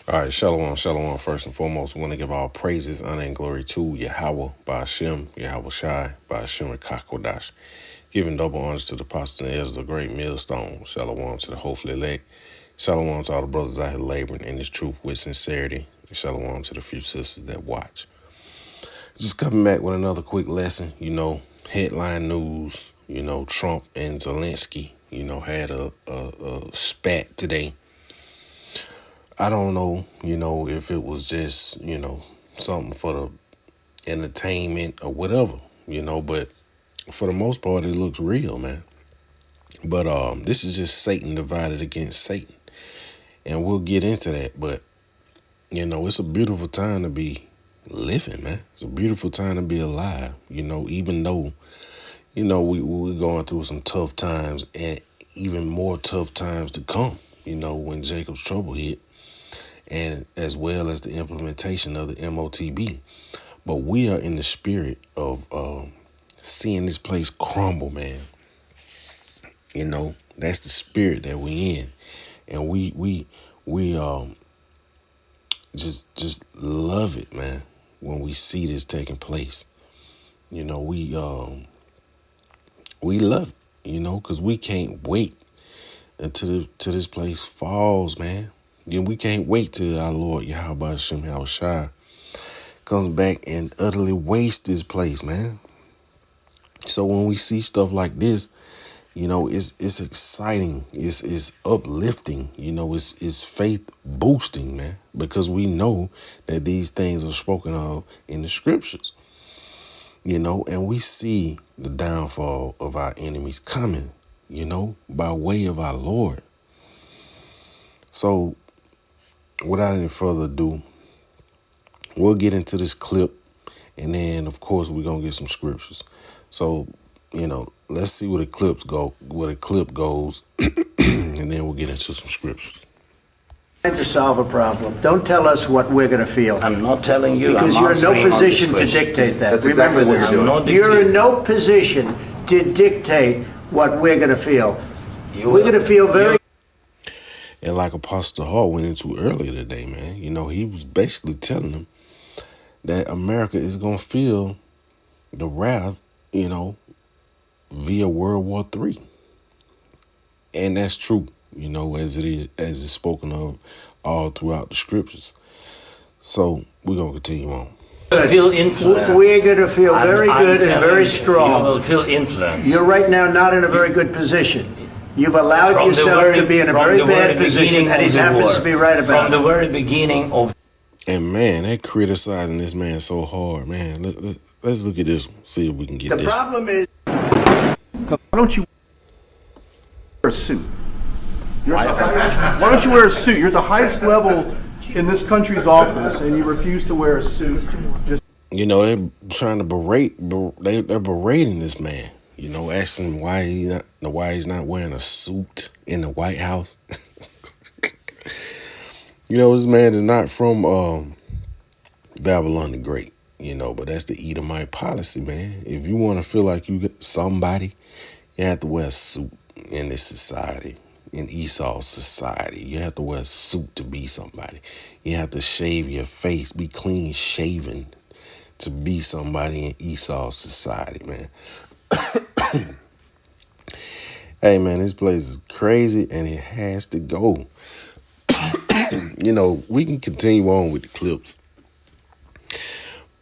All right, shalom, shalom. First and foremost, we want to give all praises, honor, and glory to Yahweh, Ba'ashem, Yahweh Shai, Ba'ashem, and Kakodash. Giving double honors to the apostle and elders of the great millstone. Shalom to the hopefully elect. Shalom to all the brothers out here laboring in this truth with sincerity. And shalom to the few sisters that watch. Just coming back with another quick lesson. Headline news. Trump and Zelensky, had a spat today. I don't know, if it was just, something for the entertainment or whatever, but for the most part, it looks real, man. But this is just Satan divided against Satan. And we'll get into that. But, it's a beautiful time to be living, man. It's a beautiful time to be alive, even though, we're going through some tough times and even more tough times to come, when Jacob's trouble hit. And as well as the implementation of the MOTB. But we are in the spirit of seeing this place crumble, man. That's the spirit that we in. And we just love it, man, when we see this taking place. We love it, because we can't wait until this place falls, man. We can't wait till our Lord Yahweh Hashem Yahweh Shai comes back and utterly waste this place, man. So when we see stuff like this, it's exciting. It's uplifting. It's faith boosting, man, because we know that these things are spoken of in the scriptures. And we see the downfall of our enemies coming, by way of our Lord. So without any further ado, we'll get into this clip, and then of course we're gonna get some scriptures. So, let's see where the clip goes, and then we'll get into some scriptures. Trying to solve a problem. Don't tell us what we're going to feel. I'm not telling you. Because you're in no position to dictate that. That's Remember exactly what this. you're doing. You're in no position to dictate what we're going to feel. We're going to feel very... And like Apostle Hall went into earlier today, man, he was basically telling them that America is going to feel the wrath, via World War III. And that's true, as it's spoken of all throughout the scriptures. So we're going to continue on. Feel influence. We're going to feel very good and very strong. You will feel influence. You're right now not in a very good position. You've allowed yourself to be in a very bad position, and he happens to be right about it. From the very beginning of... And man, they're criticizing this man so hard, man. Let's look at this one, see if we can get this. The problem is... Why don't you wear a suit? Why don't you wear a suit? You're at the highest level in this country's office, and you refuse to wear a suit. They're trying to they're berating this man. Asking him why he's not wearing a suit in the White House. This man is not from Babylon the Great. But that's the Edomite policy, man. If you want to feel like you got somebody, you have to wear a suit in this society. In Esau's society, you have to wear a suit to be somebody. You have to shave your face, be clean shaven to be somebody in Esau's society, man. Hey, man, this place is crazy and it has to go. We can continue on with the clips,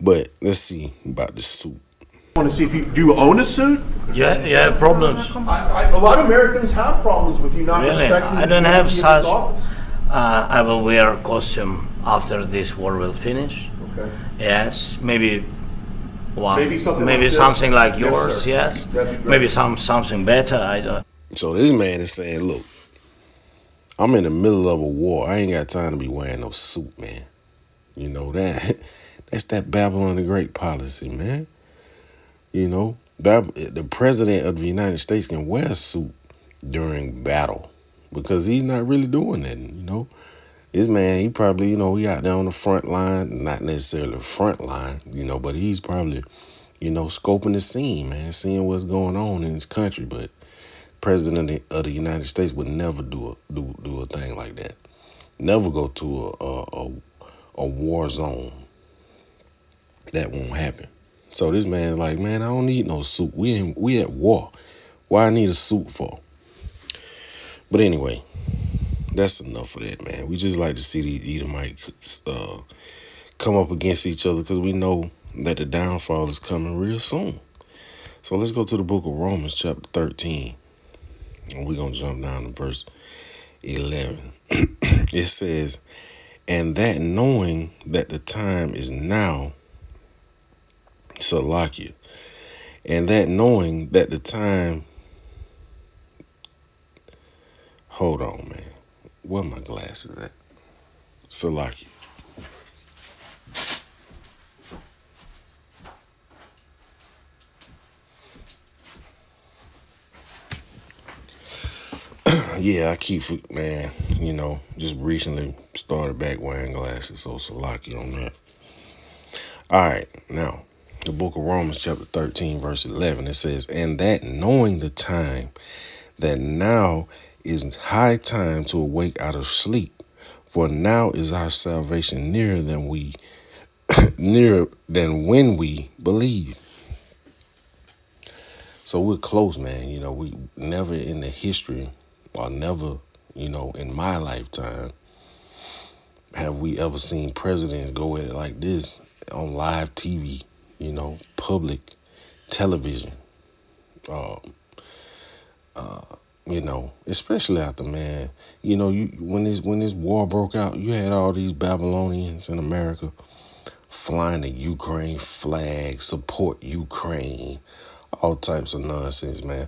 but let's see about the suit. I want to see if do you own a suit? Yeah, you have problems. A lot of Americans have problems with you not Really? respecting I don't the have authority of such. this office. I will wear a costume after this war will finish. Okay. Yes, maybe one. Maybe something like this. something like Yes, yours. sir. Yes. That'd be great. Maybe something better. I don't. So this man is saying, look, I'm in the middle of a war. I ain't got time to be wearing no suit, man. That's that Babylon the Great policy, man. The president of the United States can wear a suit during battle because he's not really doing that, This man, he probably, he out there on the front line, not necessarily the front line, but he's probably, scoping the scene, man, seeing what's going on in his country. But president of the United States would never do a thing like that. Never go to a war zone. That won't happen. So this man's like, man, I don't need no suit. We at war. Why I need a suit for? But anyway, that's enough of that, man. We just like to see these Edomites come up against each other because we know that the downfall is coming real soon. So let's go to the book of Romans chapter 13. And we're going to jump down to verse 11. It says, and that knowing that the time is now, Salakia, and that knowing that the time, hold on, man. Where my glasses at? Salakia. Yeah, I keep, man, just recently started back wearing glasses, so Salaki on that. All right, now, the book of Romans chapter 13, verse 11, it says, and that knowing the time, that now is high time to awake out of sleep, for now is our salvation nearer than when we believe. So we're close, man. We never in the history, or never, in my lifetime, have we ever seen presidents go at it like this on live TV, public television. Especially after, man, when this war broke out, you had all these Babylonians in America flying the Ukraine flag, support Ukraine, all types of nonsense, man.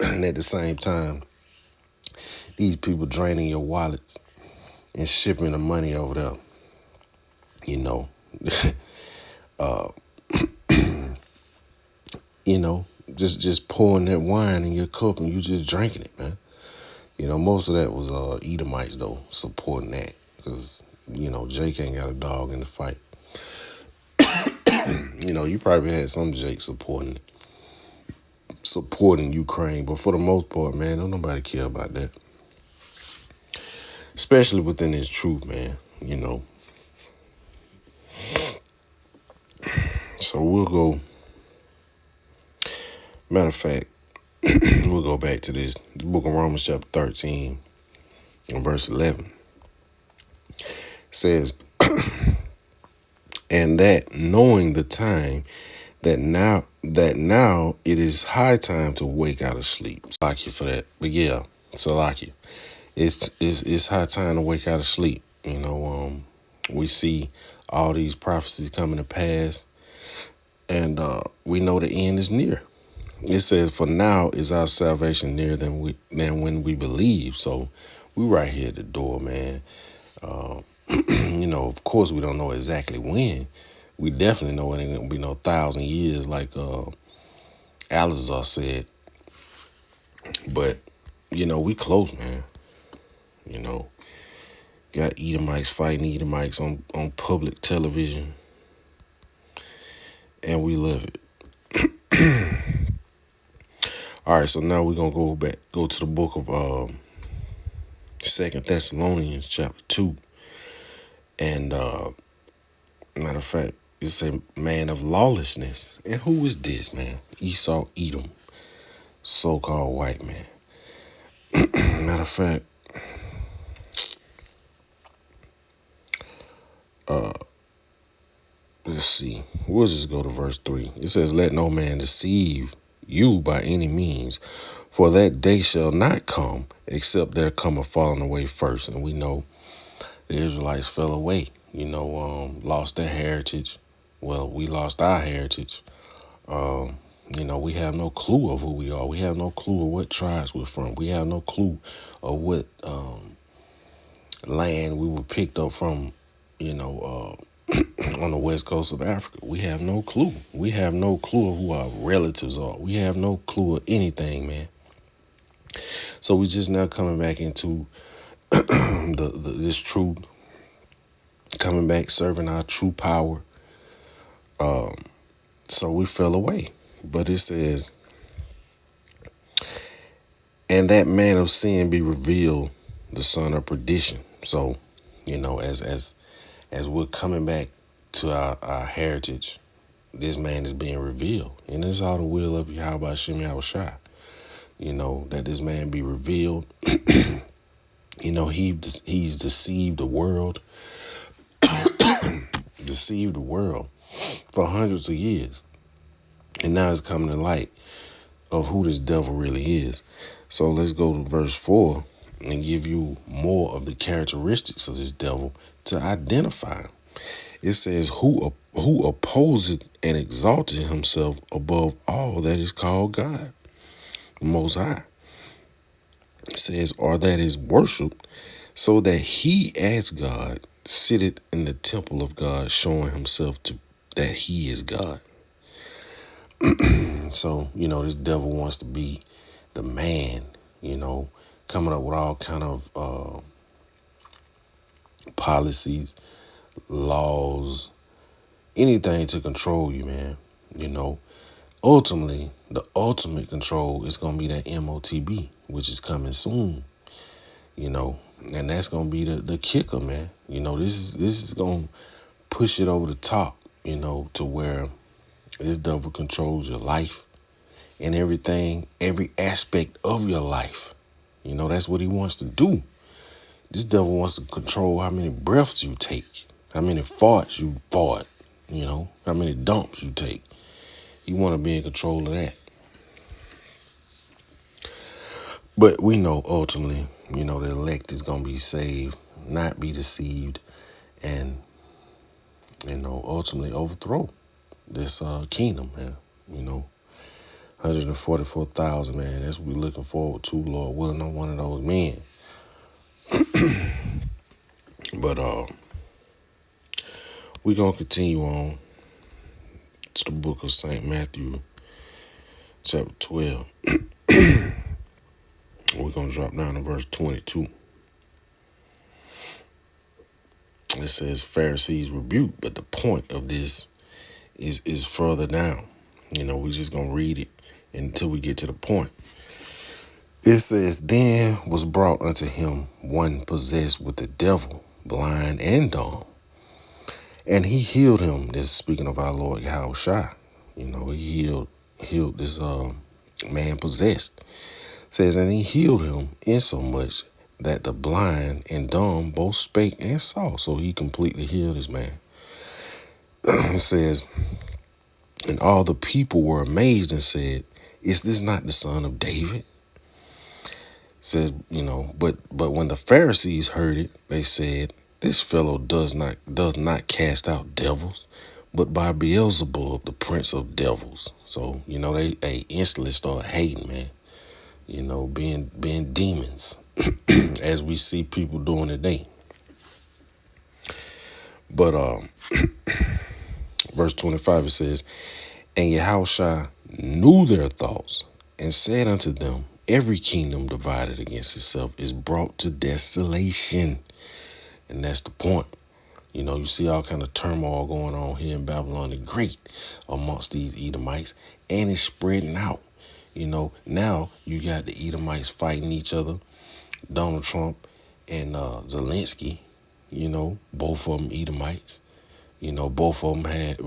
And at the same time, these people draining your wallet and shipping the money over there, just pouring that wine in your cup and you just drinking it, man. Most of that was Edomites, though, supporting that. Because, Jake ain't got a dog in the fight. You probably had some Jake supporting Ukraine. But for the most part, man, don't nobody care about that. Especially within this truth, man, So we'll go. Matter of fact, we'll go back to this. The book of Romans chapter 13 and verse 11. It says, and that knowing the time, that now it is high time to wake out of sleep. Salaki for that. But yeah, Salaki. It's high time to wake out of sleep. We see all these prophecies coming to pass, and we know the end is near. It says, for now is our salvation nearer than when we believe. So we right here at the door, man. Of course we don't know exactly when. We definitely know it ain't gonna be no 1,000 years like Alizar said. But, we close, man. Got Edomites fighting Edomites on public television. And we love it. All right, so now we're going to go to the book of 2 Thessalonians chapter 2. And matter of fact, it's a man of lawlessness. And who is this, man? Esau, Edom, so-called white man. Matter of fact, let's see. We'll just go to verse 3. It says, let no man deceive you by any means, for that day shall not come, except there come a falling away first. And we know the Israelites fell away, lost their heritage. Well, we lost our heritage. We have no clue of who we are. We have no clue of what tribes we're from. We have no clue of what land we were picked up from, on the west coast of Africa. We have no clue. We have no clue of who our relatives are. We have no clue of anything, man. So we just now coming back into this truth, coming back, serving our true power. So we fell away. But it says, and that man of sin be revealed, the son of perdition. So, as we're coming back to our heritage, this man is being revealed. And it's all the will of Yahweh Hashem Yahushua. That this man be revealed. He's deceived the world. Deceived the world for hundreds of years. And now it's coming to light of who this devil really is. So let's go to verse 4 and give you more of the characteristics of this devil to identify him. It says, who opposeth and exalted himself above all that is called God, the Most High. It says, or that is worshipped, so that he as God sitteth in the temple of God, showing himself that he is God. So, this devil wants to be the man, coming up with all kind of policies, laws, anything to control you, man. Ultimately, the ultimate control is going to be that MOTB, which is coming soon, and that's going to be the kicker, man. This is going to push it over the top, to where this devil controls your life and everything, every aspect of your life. That's what he wants to do. This devil wants to control how many breaths you take, how many farts you fart, how many dumps you take. You want to be in control of that. But we know ultimately, the elect is going to be saved, not be deceived, and, ultimately overthrow this kingdom, man. 144,000, man. That's what we're looking forward to, Lord willing. I'm one of those men. But we're going to continue on to the book of St. Matthew, chapter 12. We're going to drop down to verse 22. It says, Pharisees rebuke, but the point of this is further down. We're just going to read it until we get to the point. It says, then was brought unto him one possessed with the devil, blind and dumb. And he healed him. This is speaking of our Lord Yahushua. He healed this man possessed. It says, and he healed him insomuch that the blind and dumb both spake and saw. So he completely healed his man. It says, and all the people were amazed and said, is this not the son of David? Says, but when the Pharisees heard it, they said, this fellow does not cast out devils, but by Beelzebub, the prince of devils. So, they instantly start hating, man. Being demons, as we see people doing today. But verse 25, it says, and Yahushua knew their thoughts and said unto them, every kingdom divided against itself is brought to desolation. And that's the point. You see all kind of turmoil going on here in Babylon the Great amongst these Edomites, and it's spreading out. Now you got the Edomites fighting each other, Donald Trump and Zelensky, both of them Edomites. Both of them had,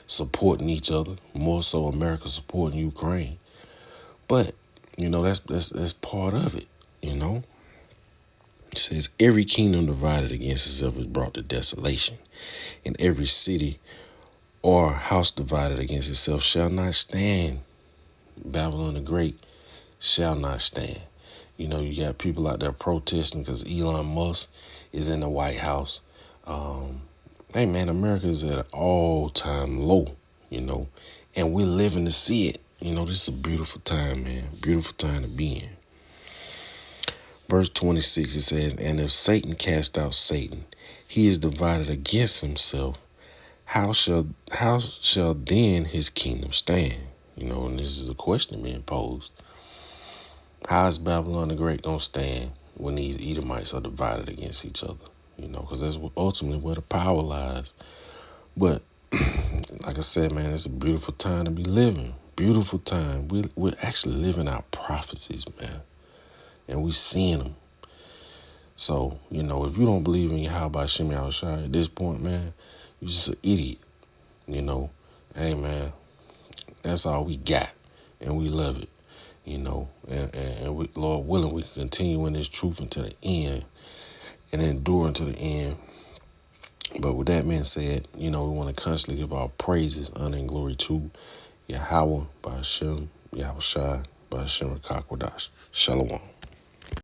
supporting each other, more so America supporting Ukraine. But, that's part of it, It says, every kingdom divided against itself is brought to desolation, and every city or house divided against itself shall not stand. Babylon the Great shall not stand. You got people out there protesting because Elon Musk is in the White House. Hey, man, America is at an all-time low, and we're living to see it. This is a beautiful time, man. Beautiful time to be in. Verse 26, it says, and if Satan cast out Satan, he is divided against himself. How shall then his kingdom stand? And this is a question being posed. How is Babylon the Great going to stand when these Edomites are divided against each other? Because that's ultimately where the power lies. But like I said, man, it's a beautiful time to be living. Beautiful time. We're actually living out prophecies, man. And we're seeing them. So, you know, if you don't believe in Yahweh Shem Yahushua at this point, man, you're just an idiot. You know, hey, man, that's all we got, and we love it. You know, and we, Lord willing, we can continue in this truth until the end and endure until the end. But with that being said, you know, we want to constantly give our praises, honor, and glory to Yahweh, Ba'ashem, Yahushua, Ba'ashem, Rakakwadash. Shalom.